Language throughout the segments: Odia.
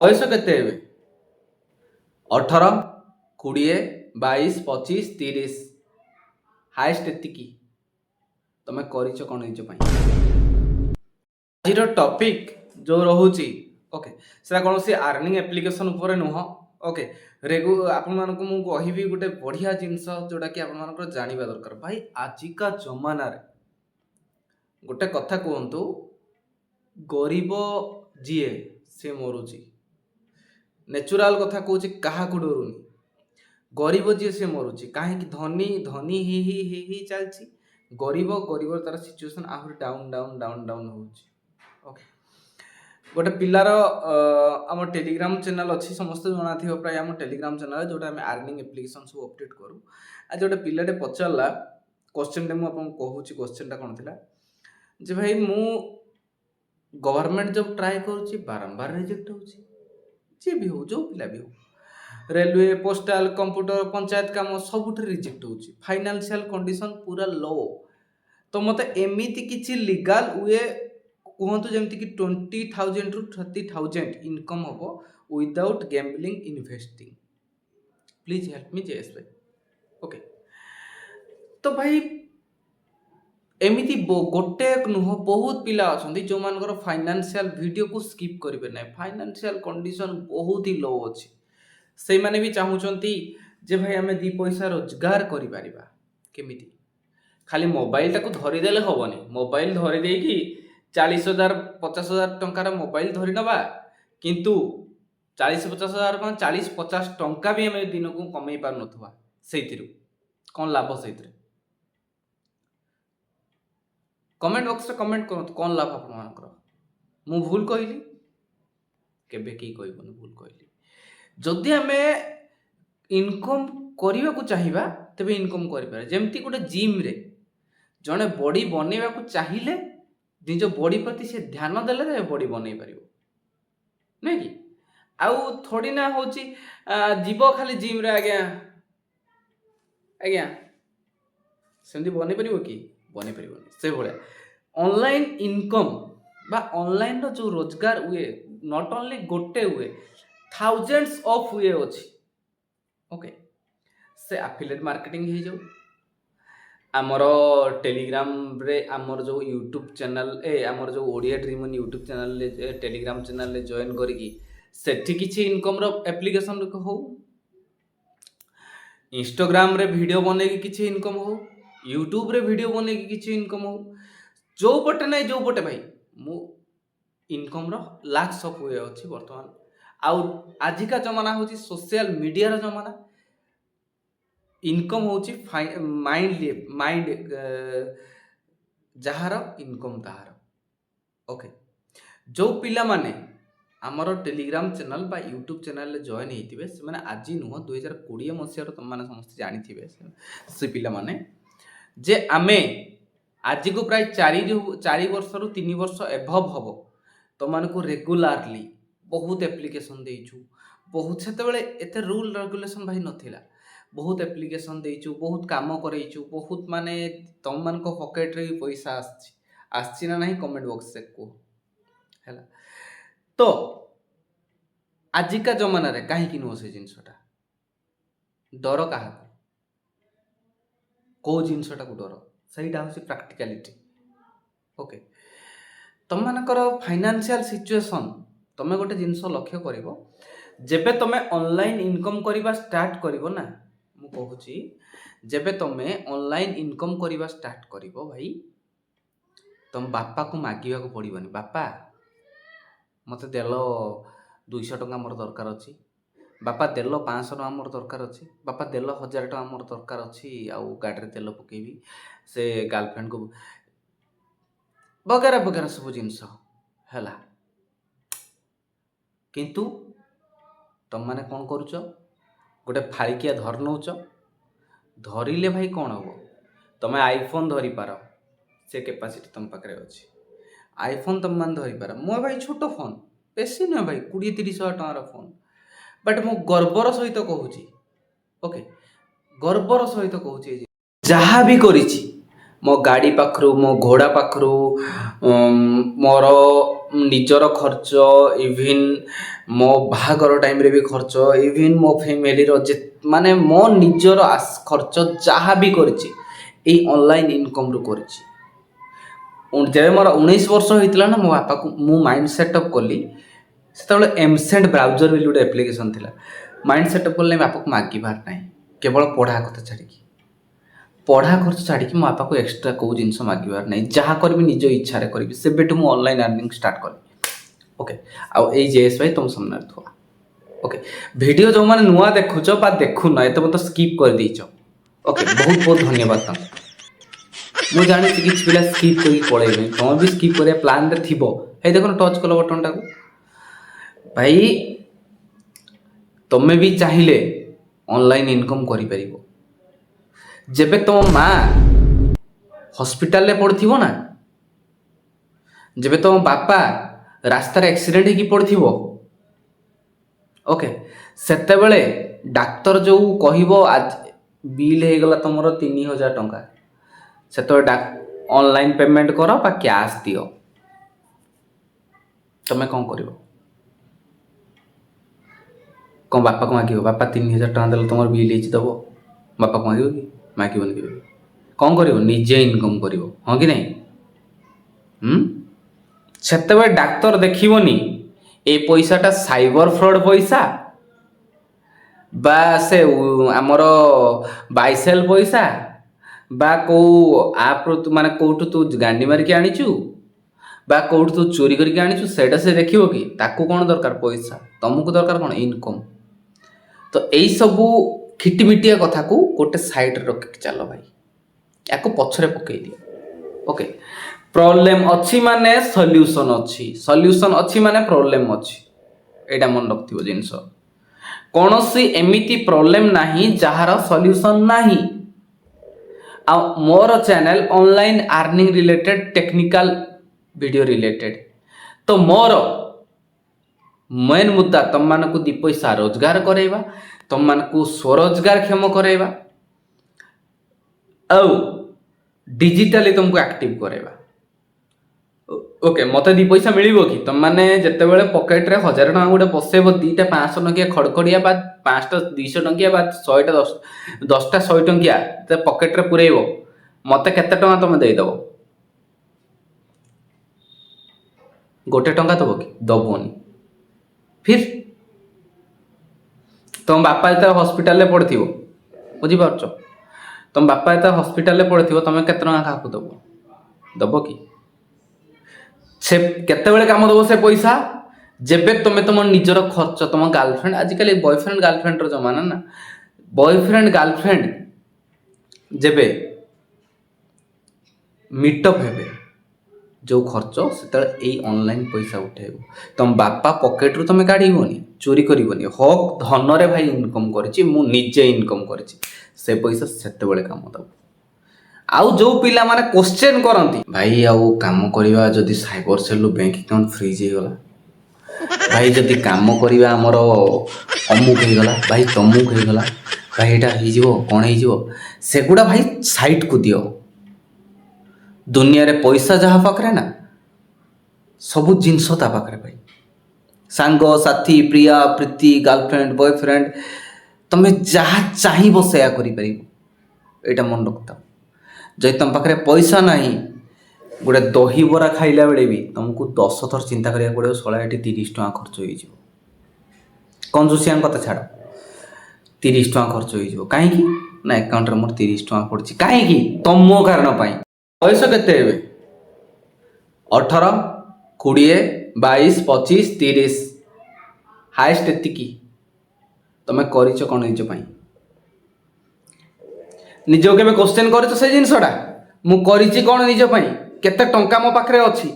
ବୟସ କେତେ ଏବେ? 18, 20, 22, 25, 30 ହାଏଷ୍ଟ ଏତିକି। ତମେ କରିଛ କ'ଣ ନିଜ ପାଇଁ? ଆଜିର ଟପିକ୍ ଯେଉଁ ରହୁଛି ଓକେ, ସେଟା କୌଣସି ଆର୍ନିଂ ଆପ୍ଲିକେସନ୍ ଉପରେ ନୁହଁ। ଓକେ, ଆପଣମାନଙ୍କୁ ମୁଁ କହିବି ଗୋଟେ ବଢ଼ିଆ ଜିନିଷ ଯେଉଁଟାକି ଆପଣମାନଙ୍କର ଜାଣିବା ଦରକାର। ଭାଇ ଆଜିକା ଜମାନାରେ ଗୋଟେ କଥା କୁହନ୍ତୁ, ଗରିବ ଯିଏ ସେ ମରୁଛି। ନ୍ୟାଚୁରାଲ କଥା କହୁଛି, କାହାକୁ ଡରୁନି। ଗରିବ ଯିଏ ସେ ମରୁଛି। କାହିଁକି? ଧନୀ ଧନୀ ହେଇ ଚାଲିଛି, ଗରିବ ତାର ସିଚୁଏସନ୍ ଆହୁରି ଡାଉନ୍ ହେଉଛି। ଓକେ, ଗୋଟେ ପିଲାର ଆମ ଟେଲିଗ୍ରାମ ଚ୍ୟାନେଲ୍ ଅଛି, ସମସ୍ତେ ଜଣାଥିବ ପ୍ରାୟ ଆମ ଟେଲିଗ୍ରାମ ଚ୍ୟାନେଲ୍, ଯେଉଁଟା ଆମେ ଆର୍ନିଂ ଆପ୍ଲିକେସନ୍ ସବୁ ଅପଡେଟ୍ କରୁ। ଆଜି ଗୋଟେ ପିଲାଟେ ପଚାରିଲା କ୍ୱେଶ୍ଚନଟେ, ମୁଁ ଆପଣଙ୍କୁ କହୁଛି କ୍ୱେଶ୍ଚନଟା କ'ଣ ଥିଲା। ଯେ ଭାଇ ମୁଁ ଗଭର୍ଣ୍ଣମେଣ୍ଟ ଜବ୍ ଟ୍ରାଏ କରୁଛି, ବାରମ୍ବାର ରିଜେକ୍ଟ ହେଉଛି। ଯିଏ ବି ହଉ, ଯେଉଁ ପିଲା ବି ହଉ, ରେଲୱେ, ପୋଷ୍ଟାଲ, କମ୍ପ୍ୟୁଟର, ପଞ୍ଚାୟତ କାମ ସବୁଠି ରିଜେକ୍ଟ ହେଉଛି। ଫାଇନାନ୍ସିଆଲ କଣ୍ଡିସନ୍ ପୁରା ଲୋ। ତ ମୋତେ ଏମିତି କିଛି ଲିଗାଲ ୱେ କୁହନ୍ତୁ ଯେମିତିକି 20,000 ରୁ 30,000 ଇନକମ୍ ହେବ without gambling investing. Please help ମି ଜେଏସ୍ ଭାଇ। ଓକେ, ତ ଭାଇ ଏମିତି ଗୋଟେ ନୁହଁ, ବହୁତ ପିଲା ଅଛନ୍ତି ଯେଉଁମାନଙ୍କର ଫାଇନାନ୍ସିଆଲ ଭିଡ଼ିଓକୁ ସ୍କିପ୍ କରିବେ ନାହିଁ। ଫାଇନାନ୍ସିଆଲ କଣ୍ଡିସନ୍ ବହୁତ ହି ଲୋ ଅଛି। ସେଇମାନେ ବି ଚାହୁଁଛନ୍ତି ଯେ ଭାଇ ଆମେ 2 ପଇସା ରୋଜଗାର କରିପାରିବା। କେମିତି? ଖାଲି ମୋବାଇଲଟାକୁ ଧରିଦେଲେ ହେବନି। ମୋବାଇଲ ଧରିଦେଇକି 40,000 50,000 ଟଙ୍କାର ମୋବାଇଲ ଧରି ନେବା, କିନ୍ତୁ 40-50,000 କ'ଣ 40-50 ଟଙ୍କା ବି ଆମେ ଦିନକୁ କମେଇ ପାରୁନଥିବା, ସେଇଥିରୁ କ'ଣ ଲାଭ? ସେଇଥିରେ କମେଣ୍ଟ ବକ୍ସରେ କମେଣ୍ଟ କରନ୍ତୁ, କ'ଣ ଲାଭ ଆପଣମାନଙ୍କର? ମୁଁ ଭୁଲ କହିଲି? କେବେ କେହି କହିବନି ଭୁଲ କହିଲି। ଯଦି ଆମେ ଇନକମ୍ କରିବାକୁ ଚାହିଁବା ତେବେ ଇନକମ୍ କରିପାରିବା। ଯେମିତି ଗୋଟେ ଜିମ୍ରେ ଜଣେ ବଡି ବନେଇବାକୁ ଚାହିଁଲେ ନିଜ ବଡି ପ୍ରତି ସେ ଧ୍ୟାନ ଦେଲେ ସେ ବଡି ବନେଇ ପାରିବ, ନୁହେଁ କି? ଆଉ ଥୋଡ଼ି ନା ହେଉଛି ଯିବ ଖାଲି ଜିମ୍ରେ, ଆଜ୍ଞା ସେମିତି ବନେଇ ପାରିବ କି? ବନେଇ ପାରିବନି। ସେଭଳିଆ ଅନଲାଇନ୍ ଇନକମ୍ ବା ଅନଲାଇନ୍ର ଯେଉଁ ରୋଜଗାର ୱେ, ନଟ୍ ଓନ୍ଲି ଗୋଟେ ୱେ, ଥାଉଜେଣ୍ଡସ୍ ଅଫ୍ ୱେ ଅଛି। ଓକେ, ସେ ଆଫିଲିଏଟ୍ ମାର୍କେଟିଂ ହେଇଯାଉ, ଆମର ଟେଲିଗ୍ରାମରେ ଆମର ଯେଉଁ ୟୁଟ୍ୟୁବ୍ ଚ୍ୟାନେଲ୍, ଆମର ଯେଉଁ ଓଡ଼ିଆ ଡ୍ରିମ୍ ଅନ୍ ୟୁଟ୍ୟୁବ୍ ଚ୍ୟାନେଲ୍ରେ, ଟେଲିଗ୍ରାମ ଚ୍ୟାନେଲ୍ରେ ଜଏନ୍ କରିକି ସେଠି କିଛି ଇନକମ୍ର ଆପ୍ଲିକେସନ୍ ହଉ, ଇନଷ୍ଟାଗ୍ରାମରେ ଭିଡ଼ିଓ ବନେଇକି କିଛି ଇନକମ୍ ହଉ, ୟୁଟ୍ୟୁବରେ ଭିଡ଼ିଓ ବନେଇକି କିଛି ଇନକମ୍ ହଉ, ଯେଉଁ ପଟେ ନାହିଁ ଯେଉଁ ପଟେ ଭାଇ ମୁଁ ଇନକମ୍ର ଲାକ୍ସ ଅଫ୍ ୱେ ଅଛି ବର୍ତ୍ତମାନ। ଆଉ ଆଜିକା ଜମାନା ହେଉଛି ସୋସିଆଲ ମିଡ଼ିଆର ଜମାନା। ଇନକମ୍ ହେଉଛି ମାଇଣ୍ଡ ଯାହାର ଇନକମ୍ ତାହାର। ଓକେ, ଯେଉଁ ପିଲାମାନେ ଆମର ଟେଲିଗ୍ରାମ ଚ୍ୟାନେଲ୍ ବା ୟୁଟ୍ୟୁବ୍ ଚ୍ୟାନେଲ୍ରେ ଜଏନ୍ ହେଇଥିବେ, ସେମାନେ ଆଜି ନୁହଁ 2020 ମସିହାରୁ ତୁମମାନେ ସମସ୍ତେ ଜାଣିଥିବେ ସେ ପିଲାମାନେ, ଯେ ଆମେ ଆଜିକୁ ପ୍ରାୟ 4 ବର୍ଷରୁ 3 ବର୍ଷ ଏଭବ୍ ହେବ ତୁମମାନଙ୍କୁ ରେଗୁଲାରଲି ବହୁତ ଆପ୍ଲିକେସନ୍ ଦେଇଛୁ। ବହୁତ, ସେତେବେଳେ ଏତେ ରୁଲ୍ ରେଗୁଲେସନ୍ ଭାଇ ନଥିଲା। ବହୁତ ଆପ୍ଲିକେସନ୍ ଦେଇଛୁ, ବହୁତ କାମ କରେଇଛୁ, ବହୁତ, ମାନେ ତୁମମାନଙ୍କ ପକେଟରେ ବି ପଇସା ଆସିଛି ନା ନାହିଁ କମେଣ୍ଟ ବକ୍ସରେ କୁହ। ହେଲା, ତ ଆଜିକା ଜମାନାରେ କାହିଁକି ନୁହଁ ସେ ଜିନିଷଟା? ଡର କାହାକୁ? କେଉଁ ଜିନିଷଟାକୁ ଡର? ସେଇଟା ହେଉଛି ପ୍ରାକ୍ଟିକାଲିଟି। ଓକେ, ତୁମମାନଙ୍କର ଫାଇନାନ୍ସିଆଲ ସିଚୁଏସନ୍, ତୁମେ ଗୋଟେ ଜିନିଷ ଲକ୍ଷ୍ୟ କରିବ, ଯେବେ ତୁମେ ଅନଲାଇନ୍ ଇନକମ୍ କରିବା ଷ୍ଟାର୍ଟ କରିବ ନା, ମୁଁ କହୁଛି ଯେବେ ତୁମେ ଅନଲାଇନ୍ ଇନକମ୍ କରିବା ଷ୍ଟାର୍ଟ କରିବ ଭାଇ, ତୁମ ବାପାକୁ ମାଗିବାକୁ ପଡ଼ିବନି। ବାପା ମୋତେ ଦେଲ 200 ଟଙ୍କା ମୋର ଦରକାର ଅଛି, ବାପା ଦେଲ 500 ଟଙ୍କା ମୋର ଦରକାର ଅଛି, ବାପା ଦେଲ 1000 ଟଙ୍କା ମୋର ଦରକାର ଅଛି, ଆଉ ଗାଡ଼ିରେ ତେଲ ପକେଇବି, ସେ ଗାର୍ଲଫ୍ରେଣ୍ଡକୁ ବଗେରା ବଗେରା ସବୁ ଜିନିଷ। ହେଲା, କିନ୍ତୁ ତୁମମାନେ କ'ଣ କରୁଛ? ଗୋଟେ ଫାଳିକିଆ ଧରି ନେଉଛ। ଧରିଲେ ଭାଇ କ'ଣ ହେବ? ତୁମେ ଆଇଫୋନ୍ ଧରିପାର, ସେ କାପାସିଟି ତୁମ ପାଖରେ ଅଛି। ଆଇଫୋନ୍ ତୁମମାନେ ଧରିପାର। ମୋ ଭାଇ ଛୋଟ ଫୋନ୍, ବେଶୀ ନୁହେଁ ଭାଇ, 20-30 ହଜାର ଟଙ୍କାର ଫୋନ୍, ବଟ୍ ମୁଁ ଗର୍ବର ସହିତ କହୁଛି, ଓକେ, ଗର୍ବର ସହିତ କହୁଛି, ଯାହା ବି କରିଛି मो गाड़ी पाखरु मो घोड़ा पाखरु मोर निजर खर्च इविन मो बाहागर टाइम रे भी खर्च इविन मो फैमिली रो जे माने मो निजर खर्च जहाँ भी करछि ए ऑनलाइन इनकम रू करछि। जब मोर 19 वर्ष होता ना मो बापा को मु माइंड सेटअप कली से एमसेंट ब्राउजर बोली गोटे एप्लिकेशन थिला माइंड सेटअप कले बापा को मागिबार ना केवल पढ़ा कथा छाड़ी पढ़ा खर्च छाड़ी मो बापा को एक्सट्रा कौ जिनस मागिबार ना जहाँ करी निज इच्छा करी से मु ऑनलाइन अर्निंग स्टार्ट कली। ओके आउ ए जेएस भाई तुम सामने थुआ। ओके वीडियो जो मैंने नुआ देखुच बा देखुन एत तो स्किप कर दीच। ओके बहुत बहुत धन्यवाद तुम मुझे कि पिला स्किप कर पड़े तुम भी स्किप कर प्लान रे थिबो हे देखो टच कल बटन टाको भाई तुम्हें भी चाहिए ऑनलाइन इनकम करि परिबो। जेबे तुम माँ हॉस्पिटल रे पड़थिबो ना जेबे तुम बापा रास्तार एक्सीडेंट होगी पड़थिबो ओके सेते बेले डाक्तर जो कहबो आज बिल हो गला तुमर 3000 टंका से ऑनलाइन पेमेंट कर बा कैश दियो तुम्हें कौन कर कौन बापा को मागिब बापा 3000 टका देले तुम बिल दब बापा को मागिब कि मागिबन कि कौन कर निजे इनकम कर हाँ कि नहीं से डाक्तर देखनी ए पैसाटा साइबर फ्रॉड पैसा बा से आमर बाइसेल पैसा बा कौ आप माने कौटू तू गांडी मारिक आनीचु बा कौटू तू चोरी करके आनीचु सेटा से देखिबो कि ताकू कौन दरकार पैसा तुमको दरकार कौन इनकम। तो यही सबू खिटिमिटिया कथा को गोटे साइड रख चलो भाई या पछरे पकई दियो। ओके प्रॉब्लम अच्छी माने सॉल्यूशन अच्छी सॉल्यूशन अच्छी माने प्रॉब्लम अच्छी एटा मन रखथिबो जिंस कोनोसी एमिति प्रॉब्लम नाही जहार सॉल्यूशन नाही। आ मोर channel online earning related technical video related तो मोर मेन मुद्दा तुम मानक दी पैसा रोजगार करेबा तुम मानक स्वरोजगार क्षम करेबा औ डिजिटली तुमको एक्टिव करेबा। ओके मते दी पैसा मिलिबो कि तुम माने जते बेले पॉकेट रे 1000 टका गोटे बसेबो दीटा 500 टंकिया खड़खड़िया बा 5टा 200 टंकिया बा 100टा 10टा 100 टंकिया ते पॉकेट रे पुरेइबो मते केते टका तुम देई दबो गोटे टंका दबो कि दबोनी। फिर तुम बापा जो हॉस्पिटल रे पड़थिबो बुझी पारछ तुम बापा जो हॉस्पिटल रे पड़थिबो तुम केते टका काकू दबो दबो कि से केते बेले काम दबो से पैसा जेबे तुम तुम निजर खर्च तुम गर्लफ्रेंड आजिकल बॉयफ्रेंड गर्लफ्रेंड रो जमाना ना बॉयफ्रेंड गर्लफ्रेंड जेबे मीटअप हेबे जो खर्च से ऑनलाइन पैसा उठेबो तुम बापा पॉकेट रू तुम काढ़ोनी चोरी करबनी हक धन रे भाई इनकम करिछि मु निजे इनकम करिछि से पैसा सेते बेले काम दबो। आउ जो पिला माने क्वेश्चन करंती भाई आउ काम करबा जदी cyber cell bank account freeze हे गला भाई जदी काम करबा हमर अमुक हे गला भाई तमुक हे गला भाई एटा हे जिवो कोन हे जिवो सेगुडा भाई साइट को दियो। दुनिया रे पैसा जहाँ पाखरे ना सबू जिनस ता पाखरे भाई सांग साथी प्रिया प्रीति गर्लफ्रेंड बॉयफ्रेंड तुम्हें जहाँ चाहिए सेया करि परिबो एटा मन रखता। जदि तुम पाखे पैसा नहीं गोटे दही बरा खाइला बेले भी तुमको 10 थर चिंता करिया पड़े सला ये 30 टका खर्च हो कंजूसिया कथा छाड़ 30 टका खर्च हो कहीं ना अकाउंट मोर 30 टका पड़ी कहीं तुम कारण बयस केते 18 20 22 25 30 हाएस्ट एतिकी तुम कर कौन निज निज के क्वेश्चन कर से जिनसटा मु करिछि कौन निज केते टंका मो पाखरे अछि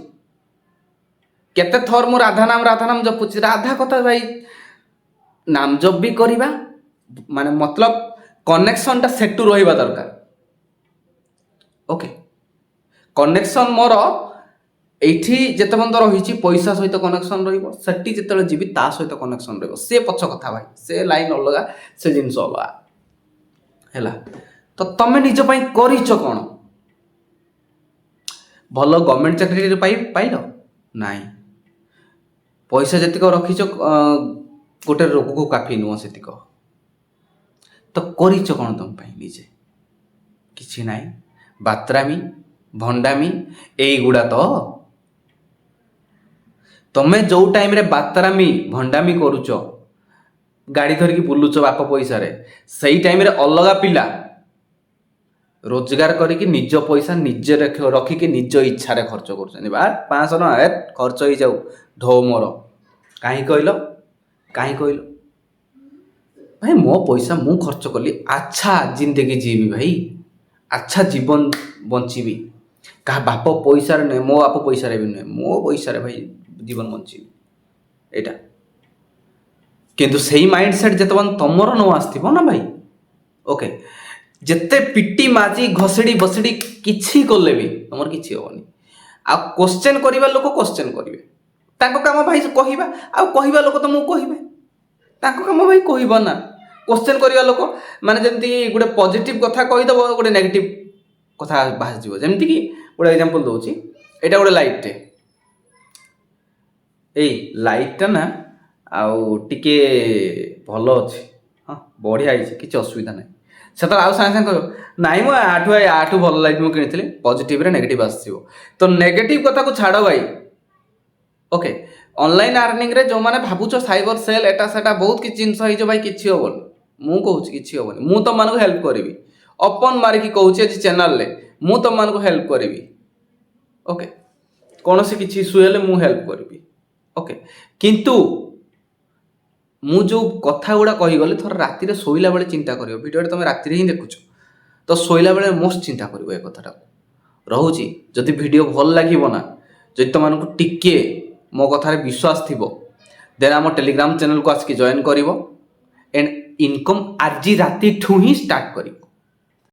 केते थर मु राधा नाम जपुछि राधा कथा भाई नाम जप भी करिबा माने मतलब कनेक्शन टा सेटू रहिबा दरकार। ओके कनेक्शन मोर एठी जेते बंद रहिछि पैसा सहित कनेक्शन रहिबो सेठी जेते जीवी ता सहित कनेक्शन रहिबो से पछ कथा भाई से लाइन अलगा से जिंस अलगा हैला। तो तमे निज पई करिछ कोन ଭଲ ଗଭର୍ଣ୍ଣମେଣ୍ଟ ଚାକିରି ପାଇଲ ନାଇଁ। ପଇସା ଯେତିକ ରଖିଛ ଗୋଟେ ରୋଗକୁ କାଫି ନୁହଁ ସେତିକ। ତ କରିଛ କ'ଣ ତମ ପାଇଁ ନିଜେ? କିଛି ନାହିଁ। ବାତ୍ରାମି ଭଣ୍ଡାମି ଏଇଗୁଡ଼ା ତ ତମେ ଯେଉଁ ଟାଇମ୍ରେ ବାତ୍ରାମି ଭଣ୍ଡାମି କରୁଛ, ଗାଡ଼ି ଧରିକି ବୁଲୁଛ ବାପ ପଇସାରେ, ସେଇ ଟାଇମ୍ରେ ଅଲଗା ପିଲା ରୋଜଗାର କରିକି ନିଜ ପଇସା ନିଜେ ରଖିକି ନିଜ ଇଚ୍ଛାରେ ଖର୍ଚ୍ଚ କରୁଛନ୍ତି। 500 ଟଙ୍କା ଖର୍ଚ୍ଚ ହେଇଯାଉ ଢୋ ମୋର। କାହିଁ କହିଲ ଭାଇ ମୋ ପଇସା ମୁଁ ଖର୍ଚ୍ଚ କଲି, ଆଚ୍ଛା ଜିନ୍ଦଗି ଯିବି ଭାଇ, ଆଚ୍ଛା ଜୀବନ ବଞ୍ଚିବି। କାହା ବାପ ପଇସାରେ ନୁହେଁ, ମୋ ବାପ ପଇସାରେ ବି ନୁହେଁ, ମୋ ପଇସାରେ ଭାଇ ଜୀବନ ବଞ୍ଚିବି ଏଇଟା। କିନ୍ତୁ ସେଇ ମାଇଣ୍ଡ ସେଟ୍ ଯେତେବେଳେ ତମର ନ ଆସିଥିବ ନା ଭାଇ, ଓକେ, ଯେତେ ପିଟି ମାଜି ଘଷିଡ଼ି ବସିଡ଼ି କିଛି କଲେ ବି ତମର କିଛି ହେବନି। ଆଉ କ୍ୱେଶ୍ଚନ୍ କରିବା ଲୋକ କ୍ୱେଶ୍ଚନ୍ କରିବେ, ତାଙ୍କ କାମ ଭାଇ କହିବା, ଆଉ କହିବା ଲୋକ ତମକୁ କହିବେ, ତାଙ୍କ କାମ ଭାଇ କହିବ ନା। କ୍ୱେଶ୍ଚନ୍ କରିବା ଲୋକ ମାନେ ଯେମିତି ଗୋଟେ ପଜିଟିଭ୍ କଥା କହିଦେବ, ଗୋଟେ ନେଗେଟିଭ୍ କଥା ବାହାରିଯିବ। ଯେମିତିକି ଗୋଟେ ଏକ୍ଜାମ୍ପଲ୍ ଦେଉଛି, ଏଇଟା ଗୋଟେ ଲାଇଟ୍ଟେ, ଏଇ ଲାଇଟ୍ଟା ନା ଆଉ ଟିକେ ଭଲ ଅଛି, ହଁ ବଢ଼ିଆ ହେଇଛି, କିଛି ଅସୁବିଧା ନାହିଁ। ସେତେବେଳେ ଆଉ ସାଙ୍ଗେ ସାଙ୍ଗେ କହିବ ନାଇଁ ମୁଁ ଆଠୁ ଭଲ ଲାଇଟ୍ ମୁଁ କିଣିଥିଲି, ପଜିଟିଭ୍ରେ ନେଗେଟିଭ୍ ଆସିଯିବ। ତ ନେଗେଟିଭ୍ କଥାକୁ ଛାଡ଼ ଭାଇ, ଓକେ। ଅନଲାଇନ୍ ଆର୍ନିଂରେ ଯେଉଁମାନେ ଭାବୁଛ ସାଇବର ସେଲ୍ ଏଟା ସେଟା ବହୁତ କିଛି ଜିନିଷ ହେଇଯିବ ଭାଇ, କିଛି ହେବନି। ମୁଁ କହୁଛି କିଛି ହେବନି। ମୁଁ ତୁମମାନଙ୍କୁ ହେଲ୍ପ କରିବି, ଓପନ୍ ମାରିକି କହୁଛି ଆଜି ଚ୍ୟାନେଲ୍ରେ, ମୁଁ ତୁମମାନଙ୍କୁ ହେଲ୍ପ କରିବି, ଓକେ। କୌଣସି କିଛି ଇସ୍ୟୁ ହେଲେ ମୁଁ ହେଲ୍ପ କରିବି, ଓକେ। କିନ୍ତୁ ମୁଁ ଯେଉଁ କଥା ଗୁଡ଼ା କହିଗଲି, ଥରେ ରାତିରେ ଶୋଇଲା ବେଳେ ଚିନ୍ତା କରିବ। ଭିଡ଼ିଓଟା ତୁମେ ରାତିରେ ହିଁ ଦେଖୁଛ, ତ ଶୋଇଲା ବେଳେ ମଷ୍ଟ ଚିନ୍ତା କରିବ ଏ କଥାଟାକୁ। ରହୁଛି, ଯଦି ଭିଡ଼ିଓ ଭଲ ଲାଗିବ ନା, ଯଦି ତୁମମାନଙ୍କୁ ଟିକିଏ ମୋ କଥାରେ ବିଶ୍ୱାସ ଥିବ, ଦେନ୍ ଆମ ଟେଲିଗ୍ରାମ ଚ୍ୟାନେଲକୁ ଆସିକି ଜଏନ୍ କରିବ। ଏଣ୍ଡ ଇନକମ୍ ଆଜି ରାତିଠୁ ହିଁ ଷ୍ଟାର୍ଟ କରିବ।